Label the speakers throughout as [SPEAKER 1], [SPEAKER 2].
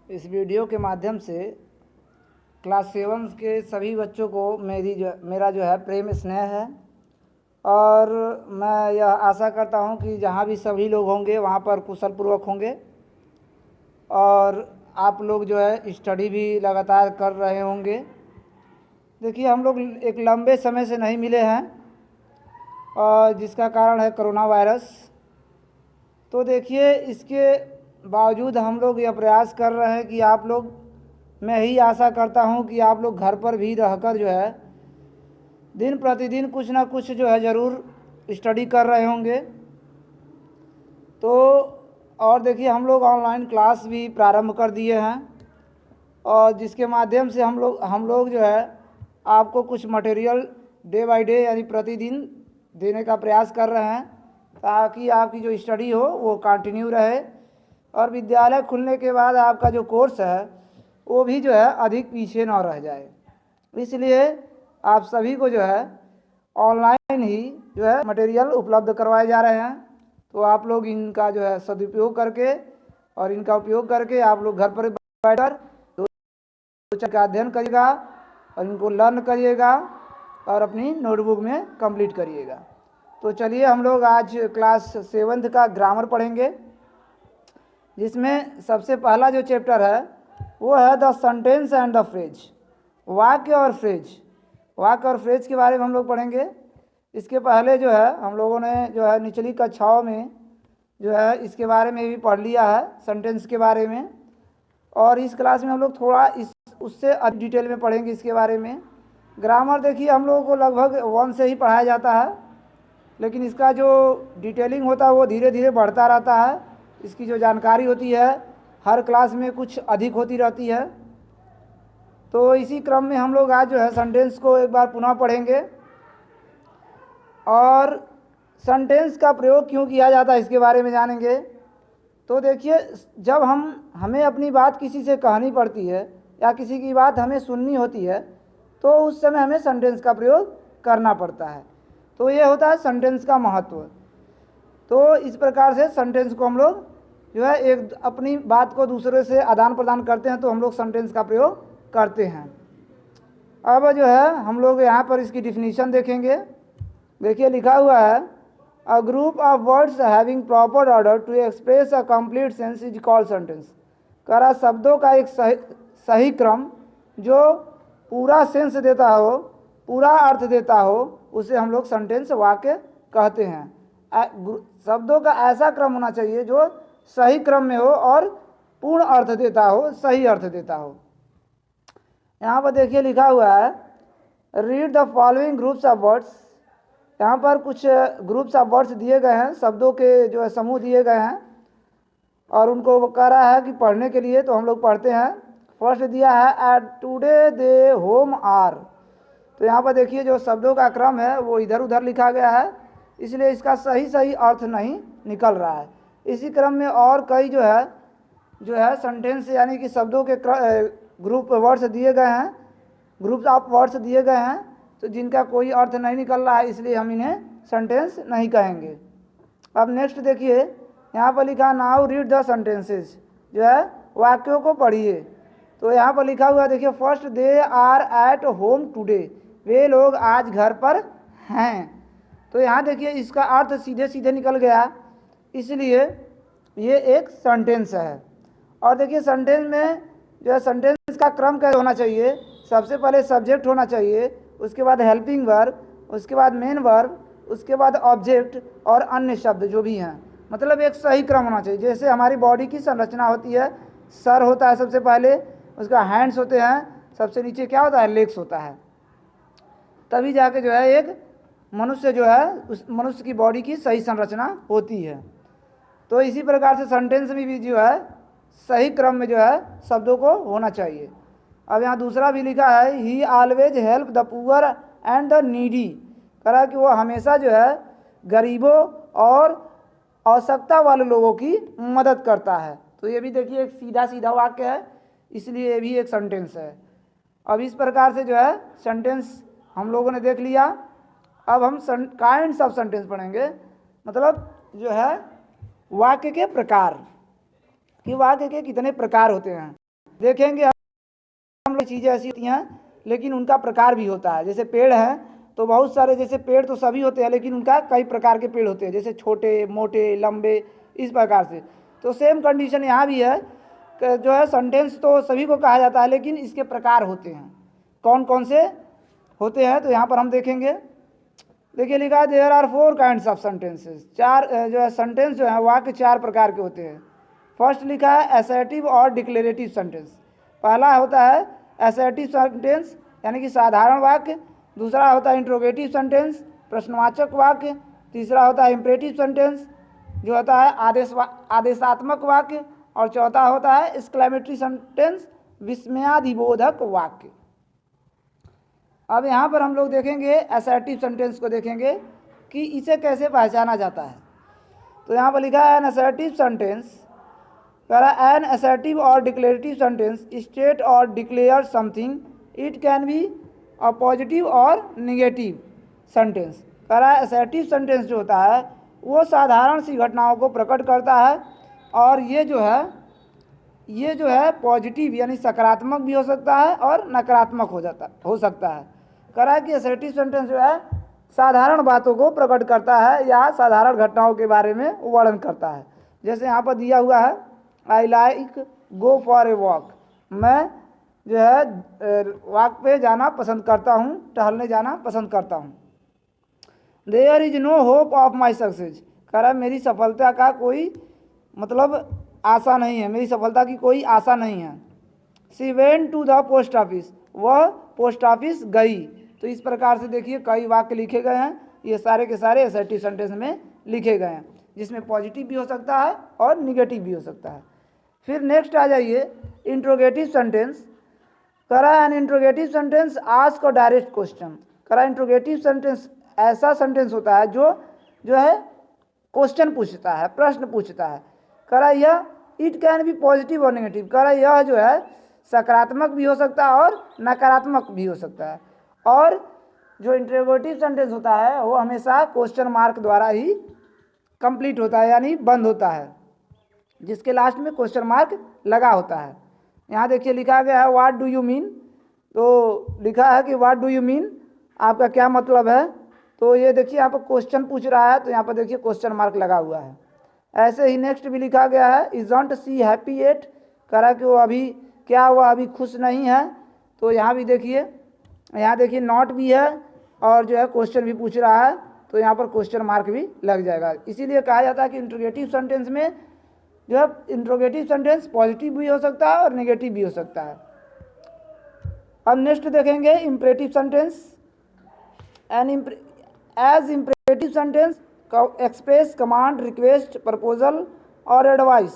[SPEAKER 1] इस वीडियो के माध्यम से क्लास 7 के सभी बच्चों को मेरा जो है प्रेम स्नेह है। और मैं यह आशा करता हूं कि जहां भी सभी लोग होंगे वहां पर कुशल पूर्वक होंगे और आप लोग जो है स्टडी भी लगातार कर रहे होंगे। देखिए, हम लोग एक लंबे समय से नहीं मिले हैं और जिसका कारण है कोरोना वायरस। तो देखिए, इसके बावजूद हम लोग यह प्रयास कर रहे हैं कि आप लोग, मैं ही आशा करता हूं कि आप लोग घर पर भी रहकर जो है दिन प्रतिदिन कुछ ना कुछ जो है ज़रूर स्टडी कर रहे होंगे। तो और देखिए, हम लोग ऑनलाइन क्लास भी प्रारंभ कर दिए हैं और जिसके माध्यम से हम लोग जो है आपको कुछ मटेरियल डे बाय डे यानी प्रतिदिन देने का प्रयास कर रहे हैं ताकि आपकी जो स्टडी हो वो कंटिन्यू रहे और विद्यालय खुलने के बाद आपका जो कोर्स है वो भी जो है अधिक पीछे ना रह जाए। इसलिए आप सभी को जो है ऑनलाइन ही जो है मटेरियल उपलब्ध करवाए जा रहे हैं। तो आप लोग इनका जो है सदुपयोग करके और इनका उपयोग करके आप लोग घर पर बैठकर का अध्ययन करिएगा और इनको लर्न करिएगा और अपनी नोटबुक में कंप्लीट करिएगा। तो चलिए, हम लोग आज क्लास 7 का ग्रामर पढ़ेंगे, जिसमें सबसे पहला जो चैप्टर है वो है the sentence and the phrase. वाक्य और फ्रेज के बारे में हम लोग पढ़ेंगे। इसके पहले जो है हम लोगों ने जो है निचली कक्षाओं में जो है इसके बारे में भी पढ़ लिया है, सेंटेंस के बारे में। और इस क्लास में हम लोग थोड़ा उससे अधिक डिटेल में पढ़ेंगे इसके बारे में। ग्रामर देखिए, हम लोगों को लगभग 1 से ही पढ़ाया जाता है, लेकिन इसका जो डिटेलिंग होता है वो धीरे धीरे बढ़ता रहता है। इसकी जो जानकारी होती है हर क्लास में कुछ अधिक होती रहती है। तो इसी क्रम में हम लोग आज जो है सेंटेंस को एक बार पुनः पढ़ेंगे और सेंटेंस का प्रयोग क्यों किया जाता है इसके बारे में जानेंगे। तो देखिए, जब हमें अपनी बात किसी से कहनी पड़ती है या किसी की बात हमें सुननी होती है तो उस समय हमें सेंटेंस का प्रयोग करना पड़ता है। तो ये होता है सेंटेंस का महत्व। तो इस प्रकार से सेंटेंस को हम लोग जो है एक अपनी बात को दूसरे से आदान प्रदान करते हैं तो हम लोग सेंटेंस का प्रयोग करते हैं। अब जो है हम लोग यहाँ पर इसकी डिफिनीशन देखेंगे। देखिए, लिखा हुआ है A group of words having proper order to express a complete sense is called sentence। कह रहा शब्दों का एक सही क्रम जो पूरा सेंस देता हो, पूरा अर्थ देता हो, उसे हम लोग सेंटेंस वाक्य कहते हैं। शब्दों का ऐसा क्रम होना चाहिए जो सही क्रम में हो और पूर्ण अर्थ देता हो, सही अर्थ देता हो। यहाँ पर देखिए लिखा हुआ है read the following groups of words. यहाँ पर कुछ ग्रुप्स ऑफ वर्ड्स दिए गए हैं, शब्दों के जो है समूह दिए गए हैं और उनको कह रहा है कि पढ़ने के लिए। तो हम लोग पढ़ते हैं। फर्स्ट दिया है at today they home are. तो यहाँ पर देखिए जो शब्दों का क्रम है वो इधर उधर लिखा गया है, इसलिए इसका सही अर्थ नहीं निकल रहा है। इसी क्रम में और कई जो है सेंटेंस यानी कि शब्दों के ग्रुप वर्ड्स दिए गए हैं, ग्रुप्स ऑफ वर्ड्स दिए गए हैं, तो जिनका कोई अर्थ नहीं निकल रहा है, इसलिए हम इन्हें सेंटेंस नहीं कहेंगे। अब नेक्स्ट देखिए, यहाँ पर लिखा नाउ रीड द सेंटेंसेस, जो है वाक्यों को पढ़िए। तो यहाँ पर लिखा हुआ देखिए first they are at home today. वे लोग आज घर पर हैं। तो यहाँ देखिए इसका अर्थ सीधे सीधे निकल गया, इसलिए ये एक सेंटेंस है। और देखिए सेंटेंस में जो है सेंटेंस का क्रम कैसे होना चाहिए, सबसे पहले सब्जेक्ट होना चाहिए, उसके बाद हेल्पिंग वर्ब, उसके बाद मेन वर्ब, उसके बाद ऑब्जेक्ट और अन्य शब्द जो भी हैं। मतलब एक सही क्रम होना चाहिए। जैसे हमारी बॉडी की संरचना होती है, सर होता है सबसे पहले, उसका हैंड्स होते हैं, सबसे नीचे क्या होता है, लेग्स होता है, तभी जाके जो है एक मनुष्य जो है उस मनुष्य की बॉडी की सही संरचना होती है। तो इसी प्रकार से सेंटेंस में भी जो है सही क्रम में जो है शब्दों को होना चाहिए। अब यहाँ दूसरा भी लिखा है ही always help the poor and the needy. कह रहा है कि वो हमेशा जो है गरीबों और आवश्यकता वाले लोगों की मदद करता है। तो ये भी देखिए एक सीधा वाक्य है, इसलिए ये भी एक सेंटेंस है। अब इस प्रकार से जो है सेंटेंस हम लोगों ने देख लिया। अब हम काइंड्स ऑफ सेंटेंस पढ़ेंगे, मतलब जो है वाक्य के प्रकार कि वाक्य के कितने प्रकार होते हैं। देखेंगे हम लोग चीज़ें ऐसी होती हैं लेकिन उनका प्रकार भी होता है। जैसे पेड़ हैं तो बहुत सारे, जैसे पेड़ तो सभी होते हैं लेकिन उनका कई प्रकार के पेड़ होते हैं, जैसे छोटे, मोटे, लंबे, इस प्रकार से। तो सेम कंडीशन यहाँ भी है कि जो है सेंटेंस तो सभी को कहा जाता है लेकिन इसके प्रकार होते हैं। कौन कौन से होते हैं तो यहाँ पर हम देखेंगे। देखिए लिखा है there are 4 kinds of sentences. चार जो है सेंटेंस जो है वाक्य 4 प्रकार के होते हैं। फर्स्ट लिखा है असर्टिव और डिक्लेरेटिव सेंटेंस। पहला होता है असर्टिव सेंटेंस यानी कि साधारण वाक्य। दूसरा होता है इंट्रोगेटिव सेंटेंस, प्रश्नवाचक वाक्य। तीसरा होता है इम्परेटिव सेंटेंस जो होता है आदेशात्मक वाक्य। और चौथा होता है एक्सक्लेमेटरी सेंटेंस, विस्मयादिबोधक वाक्य। अब यहाँ पर हम लोग देखेंगे असर्टिव सेंटेंस को, देखेंगे कि इसे कैसे पहचाना जाता है। तो यहाँ पर लिखा है an assertive sentence, an assertive और डिक्लेरेटिव सेंटेंस स्टेट और declare something, it can be a positive और निगेटिव सेंटेंस। कह रहा है असर्टिव सेंटेंस जो होता है वो साधारण सी घटनाओं को प्रकट करता है और ये जो है पॉजिटिव यानी सकारात्मक भी हो सकता है और नकारात्मक हो सकता है। कह रहा है कि असर्टिव सेंटेंस जो है साधारण बातों को प्रकट करता है या साधारण घटनाओं के बारे में वर्णन करता है। जैसे यहाँ पर दिया हुआ है I like go for a walk, मैं जो है वॉक पे जाना पसंद करता हूँ, टहलने जाना पसंद करता हूँ। There is no hope of my success, कह रहा है मेरी सफलता का कोई मतलब आशा नहीं है, मेरी सफलता की कोई आशा नहीं है। She went to the post office, वह पोस्ट ऑफिस गई। तो इस प्रकार से देखिए कई वाक्य लिखे गए हैं, ये सारे के सारे असर्टिव सेंटेंस में लिखे गए हैं, जिसमें पॉजिटिव भी हो सकता है और निगेटिव भी हो सकता है। फिर नेक्स्ट आ जाइए इंट्रोगेटिव सेंटेंस। कह रहा है an interrogative sentence ask a direct question. कह रहा है इंट्रोगेटिव सेंटेंस ऐसा सेंटेंस होता है जो है क्वेश्चन पूछता है, प्रश्न पूछता है। कह रहा है यह इट कैन बी पॉजिटिव और नेगेटिव, कह रहा है यह जो है सकारात्मक भी हो सकता है और नकारात्मक भी हो सकता है। और जो इंट्रोगेटिव सेंटेंस होता है वो हमेशा क्वेश्चन मार्क द्वारा ही कंप्लीट होता है यानी बंद होता है, जिसके लास्ट में क्वेश्चन मार्क लगा होता है। यहाँ देखिए लिखा गया है व्हाट डू यू मीन, तो लिखा है कि व्हाट डू यू मीन, आपका क्या मतलब है। तो ये देखिए यहाँ पर क्वेश्चन पूछ रहा है तो यहाँ पर देखिए क्वेश्चन मार्क लगा हुआ है। ऐसे ही नेक्स्ट भी लिखा गया है इजंट सी हैप्पी एट, कह रहा है कि वो अभी क्या हुआ, अभी खुश नहीं है। तो यहाँ भी देखिए, यहाँ देखिए नॉट भी है और जो है क्वेश्चन भी पूछ रहा है तो यहाँ पर क्वेश्चन मार्क भी लग जाएगा। इसीलिए कहा जाता है कि इंट्रोगेटिव सेंटेंस में जो है इंट्रोगेटिव सेंटेंस पॉजिटिव भी हो सकता है और नेगेटिव भी हो सकता है। अब नेक्स्ट देखेंगे imperative sentence. As imperative sentence express command, request, proposal और एडवाइस।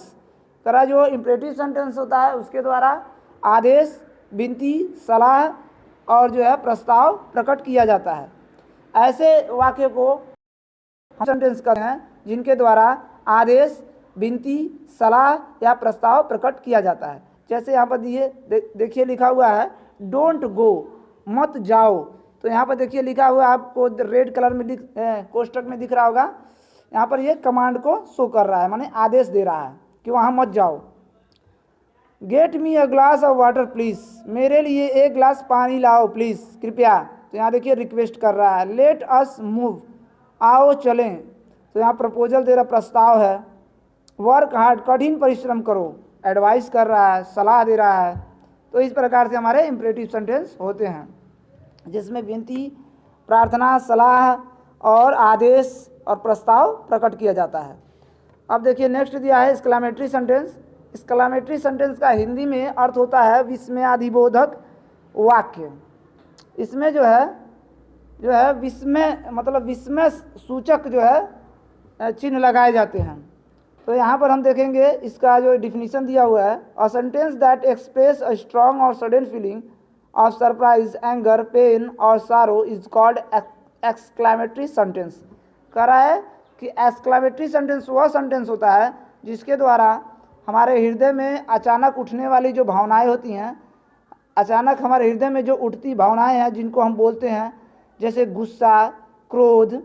[SPEAKER 1] करा जो इम्परेटिव सेंटेंस होता है उसके द्वारा आदेश, विनती, सलाह और जो है प्रस्ताव प्रकट किया जाता है। ऐसे वाक्य को हम सेंटेंस कहते हैं जिनके द्वारा आदेश, विनती, सलाह या प्रस्ताव प्रकट किया जाता है। जैसे यहाँ पर देखिए लिखा हुआ है डोंट गो, मत जाओ। तो यहाँ पर देखिए लिखा हुआ है, आपको रेड कलर में कोष्टक में दिख रहा होगा। यहाँ पर ये कमांड को शो कर रहा है, माने आदेश दे रहा है कि वहाँ मत जाओ। Get me a glass of water please, मेरे लिए एक ग्लास पानी लाओ प्लीज़, कृपया। तो यहाँ देखिए रिक्वेस्ट कर रहा है। लेट अस मूव, आओ चलें। तो यहाँ प्रपोजल दे रहा, प्रस्ताव है। वर्क हार्ड, कठिन परिश्रम करो, एडवाइस कर रहा है, सलाह दे रहा है। तो इस प्रकार से हमारे इम्परेटिव सेंटेंस होते हैं जिसमें विनती, प्रार्थना, सलाह और आदेश और प्रस्ताव प्रकट किया जाता है। अब देखिए नेक्स्ट दिया है एक्सक्लेमेटरी सेंटेंस। एक्सक्लेमेटरी सेंटेंस का हिंदी में अर्थ होता है विस्मयादिबोधक वाक्य। इसमें जो है विस्मय मतलब विस्मय सूचक जो है चिन्ह लगाए जाते हैं। तो यहाँ पर हम देखेंगे इसका जो डिफिनीशन दिया हुआ है, a sentence that express a strong और sudden feeling of surprise, anger, pain और sorrow is called exclamatory sentence. कह रहा है कि एक्सक्लेमेटरी सेंटेंस वह सेंटेंस होता है जिसके द्वारा हमारे हृदय में अचानक उठने वाली जो भावनाएं होती हैं, अचानक हमारे हृदय में जो उठती भावनाएं हैं जिनको हम बोलते हैं जैसे गुस्सा, क्रोध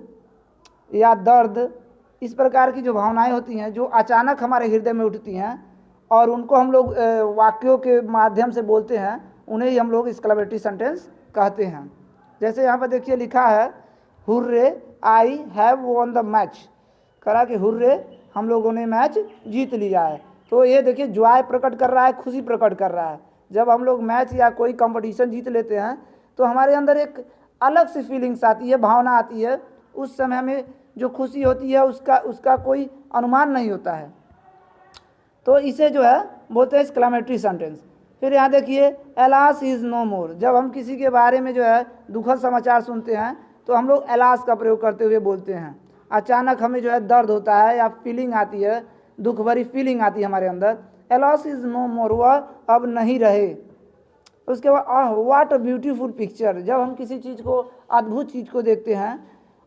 [SPEAKER 1] या दर्द, इस प्रकार की जो भावनाएं होती हैं जो अचानक हमारे हृदय में उठती हैं और उनको हम लोग वाक्यों के माध्यम से बोलते हैं, उन्हें ही हम लोग एक्सक्लेमेटरी सेंटेंस कहते हैं। जैसे यहाँ पर देखिए लिखा है hurray I have won the match, करा कि हुर्रे हम लोगों ने मैच जीत लिया है। तो ये देखिए जॉय प्रकट कर रहा है, खुशी प्रकट कर रहा है। जब हम लोग मैच या कोई कंपटीशन जीत लेते हैं तो हमारे अंदर एक अलग सी फीलिंग्स आती है, भावना आती है। उस समय हमें जो खुशी होती है उसका कोई अनुमान नहीं होता है। तो इसे जो है बोलते हैं एक्सक्लेमेटरी सेंटेंस। फिर यहाँ देखिए एलास इज़ नो मोर, जब हम किसी के बारे में जो है दुखद समाचार सुनते हैं तो हम लोग एलास का प्रयोग करते हुए बोलते हैं। अचानक हमें जो है दर्द होता है या फीलिंग आती है, दुख भरी फीलिंग आती है हमारे अंदर, एलास इज़ नो मोर, वह अब नहीं रहे। उसके बाद व्हाट अ ब्यूटीफुल पिक्चर, जब हम किसी चीज़ को, अद्भुत चीज़ को देखते हैं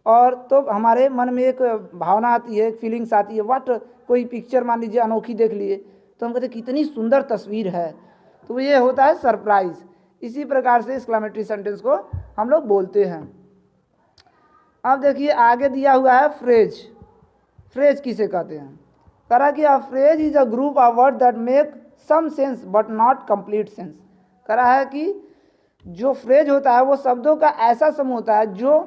[SPEAKER 1] और तो हमारे मन में एक भावना आती है, एक फीलिंग्स आती है। व्हाट, कोई पिक्चर मान लीजिए अनोखी देख लिए तो हम कहते हैं कितनी सुंदर तस्वीर है, तो ये होता है सरप्राइज। इसी प्रकार से एक्सक्लेमेटरी सेंटेंस को हम लोग बोलते हैं। अब देखिए आगे दिया हुआ है फ्रेज। फ्रेज किसे कहते हैं? करा कि a phrase is a group of word that make some sense but not complete sense. करा है कि जो फ्रेज होता है वो शब्दों का ऐसा समूह होता है जो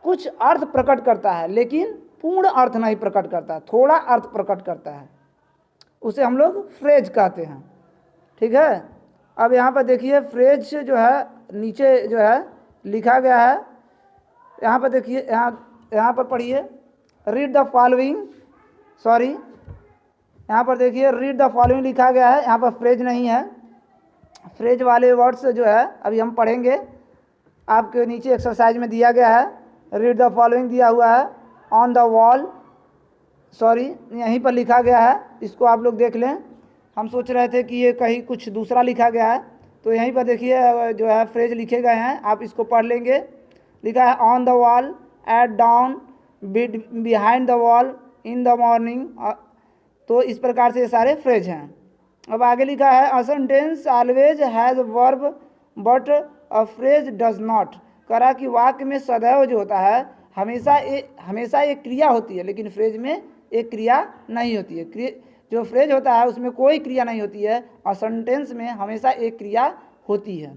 [SPEAKER 1] कुछ अर्थ प्रकट करता है लेकिन पूर्ण अर्थ नहीं प्रकट करता, थोड़ा अर्थ प्रकट करता है, उसे हम लोग फ्रेज कहते हैं। ठीक है। अब यहाँ पर देखिए फ्रेज जो है नीचे जो है लिखा गया है, यहाँ पर देखिए, यहाँ पर पढ़िए, रीड द फॉलोइंग, सॉरी यहाँ पर देखिए रीड द फॉलोइंग लिखा गया है, यहाँ पर फ्रेज नहीं है। फ्रेज वाले वर्ड्स जो है अभी हम पढ़ेंगे। आपके नीचे एक्सरसाइज में दिया गया है, रीड द फॉलोइंग दिया हुआ है, ऑन द वॉल, सॉरी यहीं पर लिखा गया है, इसको आप लोग देख लें। हम सोच रहे थे कि ये कहीं कुछ दूसरा लिखा गया है, तो यहीं पर देखिए जो है फ्रेज लिखे गए हैं, आप इसको पढ़ लेंगे। लिखा है on the wall, at down, behind the wall, in the morning. तो इस प्रकार से ये सारे फ्रेज हैं। अब आगे लिखा है a sentence always has verb but a phrase does not. करा कि वाक्य में सदैव जो होता है हमेशा एक क्रिया होती है, लेकिन फ्रेज में एक क्रिया नहीं होती है। जो फ्रेज होता है उसमें कोई क्रिया नहीं होती है और सेंटेंस में हमेशा एक क्रिया होती है।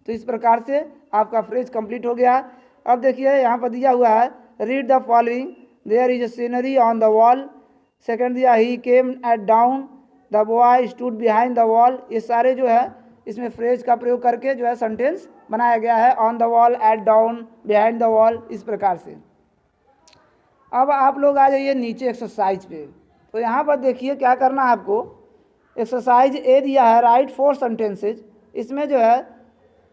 [SPEAKER 1] तो इस प्रकार से आपका फ्रेज कंप्लीट हो गया। अब देखिए यहाँ पर दिया हुआ है read the following, there is a scenery on the wall. Second दिया ही came at down, the boy stood behind the wall. ये सारे जो है इसमें फ्रेज का प्रयोग करके जो है सेंटेंस बनाया गया है, on the wall, at down, behind the wall, इस प्रकार से। अब आप लोग आ जाइए नीचे एक्सरसाइज पे। तो यहाँ पर देखिए क्या करना है आपको। एक्सरसाइज ए दिया है राइट 4 सेंटेंसेज। इसमें जो है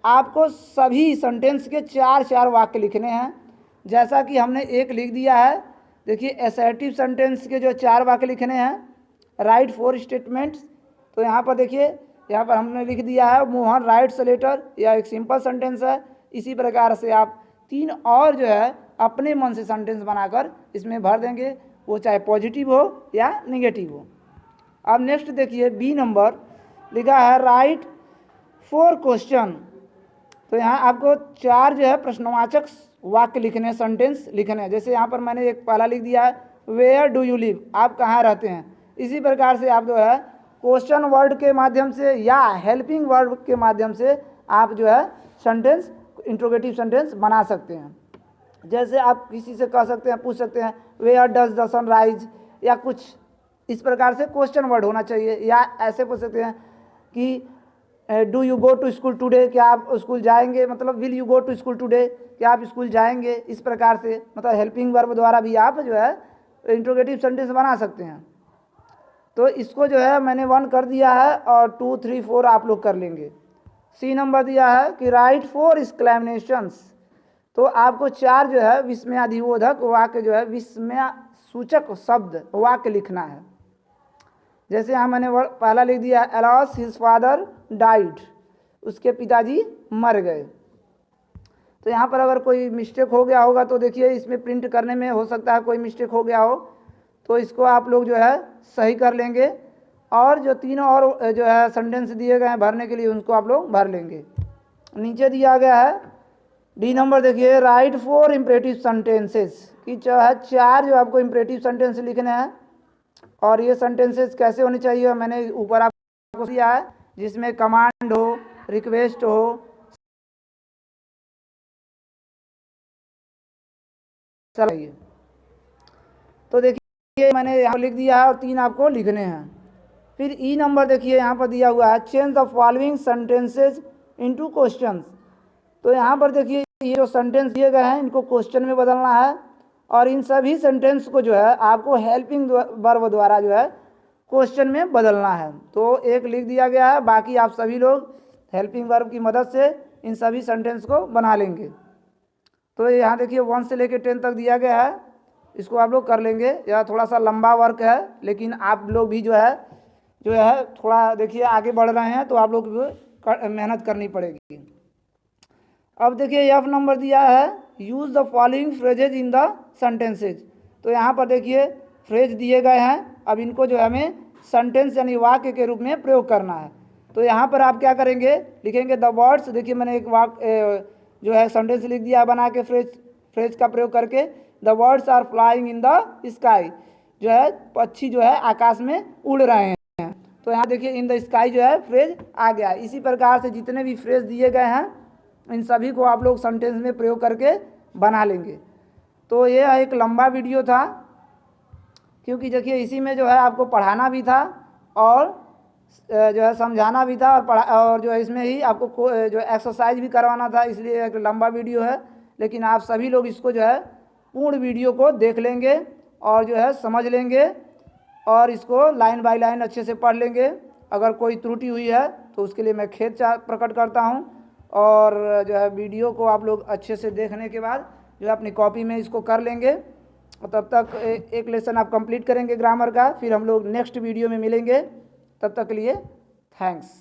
[SPEAKER 1] आपको सभी सेंटेंस के 4 वाक्य लिखने हैं। जैसा कि हमने एक लिख दिया है, देखिए एसर्टिव सेंटेंस के जो 4 वाक्य लिखने हैं, राइट 4 स्टेटमेंट्स। तो यहाँ पर देखिए, यहाँ पर हमने लिख दिया है मोहन राइट्स अ लेटर, यह एक सिंपल सेंटेंस है। इसी प्रकार से आप 3 और जो है अपने मन से सेंटेंस बनाकर इसमें भर देंगे, वो चाहे पॉजिटिव हो या निगेटिव हो। अब नेक्स्ट देखिए बी नंबर लिखा है राइट 4 क्वेश्चन। तो यहाँ आपको 4 जो है प्रश्नवाचक वाक्य लिखने, सेंटेंस लिखने हैं। जैसे यहाँ पर मैंने एक पहला लिख दिया है वेयर डू यू लिव, आप कहाँ रहते हैं। इसी प्रकार से आप जो है क्वेश्चन वर्ड के माध्यम से या हेल्पिंग वर्ड के माध्यम से आप जो है सेंटेंस, इंट्रोगेटिव सेंटेंस बना सकते हैं। जैसे आप किसी से कह सकते हैं, पूछ सकते हैं where does the sun rise, या कुछ इस प्रकार से क्वेश्चन वर्ड होना चाहिए। या ऐसे पूछ सकते हैं कि do you go to school today, क्या आप स्कूल जाएंगे, मतलब will you go to school today, क्या आप स्कूल जाएंगे। इस प्रकार से मतलब हेल्पिंग वर्ब द्वारा भी आप जो है इंट्रोगेटिव सेंटेंस बना सकते हैं। तो इसको जो है मैंने 1 कर दिया है और 2, 3, 4 आप लोग कर लेंगे। सी नंबर दिया है कि राइट 4 एक्सक्लेमेशंस। तो आपको 4 जो है विस्मयाधिबोधक वाक्य जो है विस्मय सूचक शब्द वाक्य लिखना है। जैसे यहाँ मैंने पहला लिख दिया अलास हिज फादर डाइड, उसके पिताजी मर गए। तो यहाँ पर अगर कोई मिस्टेक हो गया होगा तो देखिए इसमें प्रिंट करने में हो सकता है कोई मिस्टेक हो गया हो, तो इसको आप लोग जो है सही कर लेंगे। और जो 3 और जो है सेंटेंस दिए गए हैं भरने के लिए, उनको आप लोग भर लेंगे। नीचे दिया गया है डी नंबर देखिए राइट 4 इम्परेटिव सेंटेंसेस की जो है 4 जो आपको इम्परेटिव सेंटेंस लिखने हैं। और ये सेंटेंसेस कैसे होने चाहिए मैंने ऊपर आपको दिया है, जिसमें कमांड हो, रिक्वेस्ट हो, चलिए। तो देखिए मैंने यहाँ लिख दिया है और 3 आपको लिखने हैं। फिर ई नंबर देखिए यहाँ पर दिया हुआ है, change the following sentences into questions. तो यहाँ पर देखिए ये जो सेंटेंस दिए गए हैं इनको क्वेश्चन में बदलना है, और इन सभी सेंटेंस को जो है आपको हेल्पिंग वर्ब द्वारा जो है क्वेश्चन में बदलना है। तो एक लिख दिया गया है, बाकी आप सभी लोग हेल्पिंग वर्ब की मदद से इन सभी सेंटेंस को बना लेंगे। तो यहाँ देखिए 1 से लेकर 10 तक दिया गया है, इसको आप लोग कर लेंगे। यह थोड़ा सा लंबा वर्क है, लेकिन आप लोग भी जो है थोड़ा देखिए आगे बढ़ रहे हैं, तो आप लोग भी मेहनत करनी पड़ेगी। अब देखिए एफ नंबर दिया है, use the following phrases in the sentences. तो यहाँ पर देखिए फ्रेज दिए गए हैं, अब इनको जो है हमें सेंटेंस यानी वाक्य के रूप में प्रयोग करना है। तो यहाँ पर आप क्या करेंगे, लिखेंगे द वर्ड्स। देखिए मैंने एक वाक्य जो है सेंटेंस लिख दिया बना के फ्रेज का प्रयोग करके, the words are flying in the sky. जो है पक्षी जो है आकाश में उड़ रहे हैं। तो यहाँ देखिए इन द स्काई जो है फ्रेज आ गया। इसी प्रकार से जितने भी फ्रेज दिए गए हैं इन सभी को आप लोग सेंटेंस में प्रयोग करके बना लेंगे। तो ये एक लंबा वीडियो था, क्योंकि देखिए इसी में जो है आपको पढ़ाना भी था और जो है समझाना भी था, और जो है इसमें ही आपको जो एक्सरसाइज भी करवाना था, इसलिए एक लंबा वीडियो है। लेकिन आप सभी लोग इसको जो है पूर्ण वीडियो को देख लेंगे और जो है समझ लेंगे, और इसको लाइन बाय लाइन अच्छे से पढ़ लेंगे। अगर कोई त्रुटि हुई है तो उसके लिए मैं खेद प्रकट करता हूँ। और जो है वीडियो को आप लोग अच्छे से देखने के बाद जो है अपनी कॉपी में इसको कर लेंगे, और तब तक एक लेसन आप कंप्लीट करेंगे ग्रामर का। फिर हम लोग नेक्स्ट वीडियो में मिलेंगे, तब तक के लिए थैंक्स।